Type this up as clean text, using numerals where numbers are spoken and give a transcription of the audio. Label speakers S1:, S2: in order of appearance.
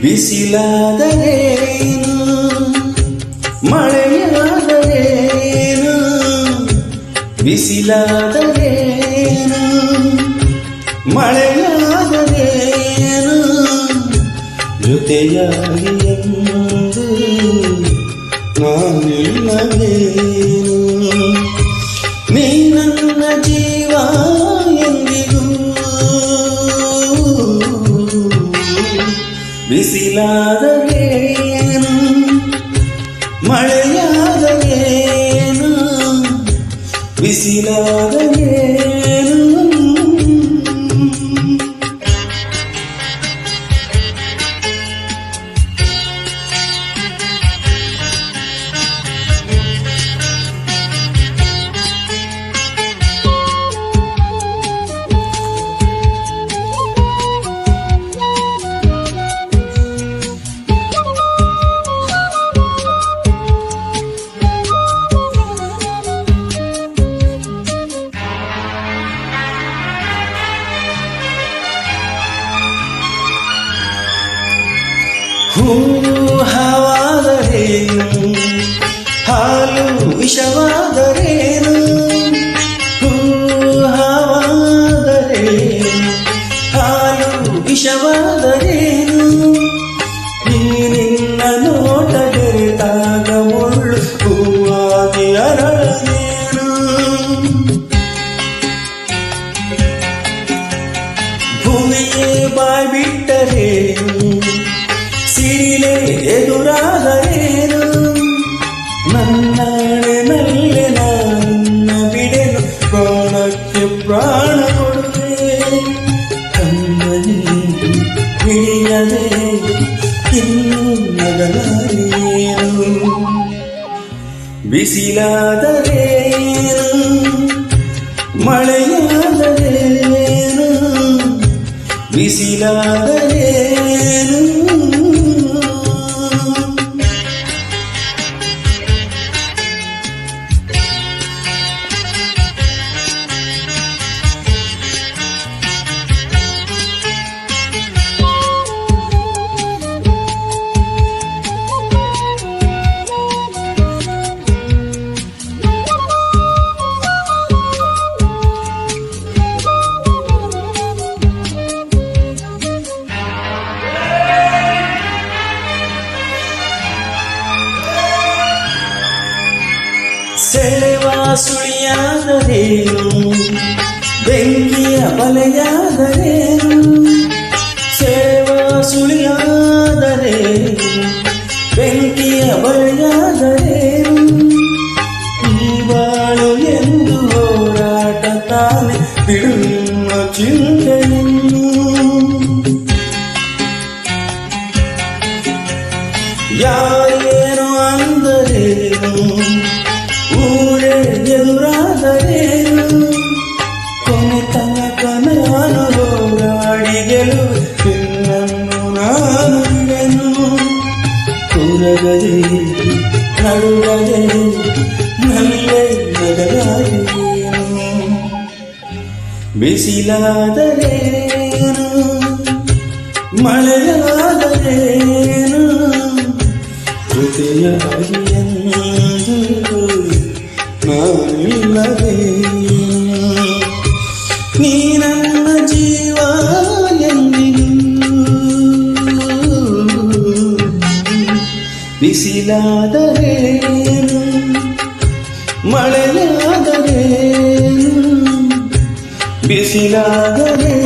S1: ಬಿಸಿಲಾದರೇನು ಮಳೆಯಾದರೇನು ಬಿಸಿಲಾದರೇನು ಮಳೆಯಾದರೇನು ಜೊತೆಯಾಗಿ ಎಂದು ನಾನಿಲ್ಲವೇನು ನೀ ನನ್ನ ಜೀವ ಎಂದಿಗೂ ಬಿಸಿಲಾದರೇನು ಮಳೆಯಾದರೇನು ಬಿಸಿಲಾದರೇನು ಹೂವು ಹವಾದರೇನು ಹಾಲು ವಿಷವಾದರೇನು ಹೂವು ಹವಾದರೇನು ಹಾಲು ವಿಷವಾದರೇನು ನೀ ನಿನ್ನ ನೋಟ ಬೆರೆತಾಗ ಮುಳ್ಳು ಹೂವಾಗಿ ಅರಳದೇನು ಭೂಮಿಯೇ ಬಾಯ್ಬಿಟ್ಟರೇನು ಸಿರಿಲೆ ಎದುರಾದರೇನು ನನ್ನಳೆ ನನ್ನ ಬಿಡೆನು ಪ್ರಾಣಕ್ಕೆ ಪ್ರಾಣ ಕೊಡುವೆ ಕಣ್ಣಲ್ಲಿ ಹಿಡಿಯದೆ ಇನ್ನು ನಗಲಾರೇನು ಬಿಸಿಲಾದರೇನು ಮಳೆಯಾದರೇನು ಬಿಸಿಲಾದರೇನು ಸೆಳೆವ ಸುಳಿಯಾದರೇನು ಬೆಂಕಿಯ ಬಲೆಯಾದರೇನು ಸೆಳೆವ ಸುಳಿಯಾದರೇನು ಬೆಂಕಿಯ ಬಲೆಯಾದರೇನು ಈ ಬಾಳು ಎಂದು ಹೋರಾಟ ತಾನೆ ಬಿಡುವ ಚಿಂತೆಯನ್ನು ಯಾರೇನು ಅಂದರೇನು ಊರೇ ಎದುರಾದರೇನು ಕೊನೆ ತನಕ ನಾನು ಹೋರಾಡಿ ಗೆಲುವೆ ನಿನ್ನನ್ನು ನಾನು ಬಿಡೆನು ಕೂರಗದೆ ನಡುಗದೆ ನಲ್ಲೇ ನಗಲಾರೇನು ಬಿಸಿಲಾದರೇನು ಮಳೆಯಾದರೇನು ಜೊತೆಯಾಗಿ ಎಂದು ನಾನಿಲ್ಲವೇನು ನೀ ನನ್ನ ಜೀವ ಎಂದಿಗೂ ಬಿಸಿಲಾದರೇನು ಮಳೆಯಾದರೇನು ಬಿಸಿಲಾದರೇನು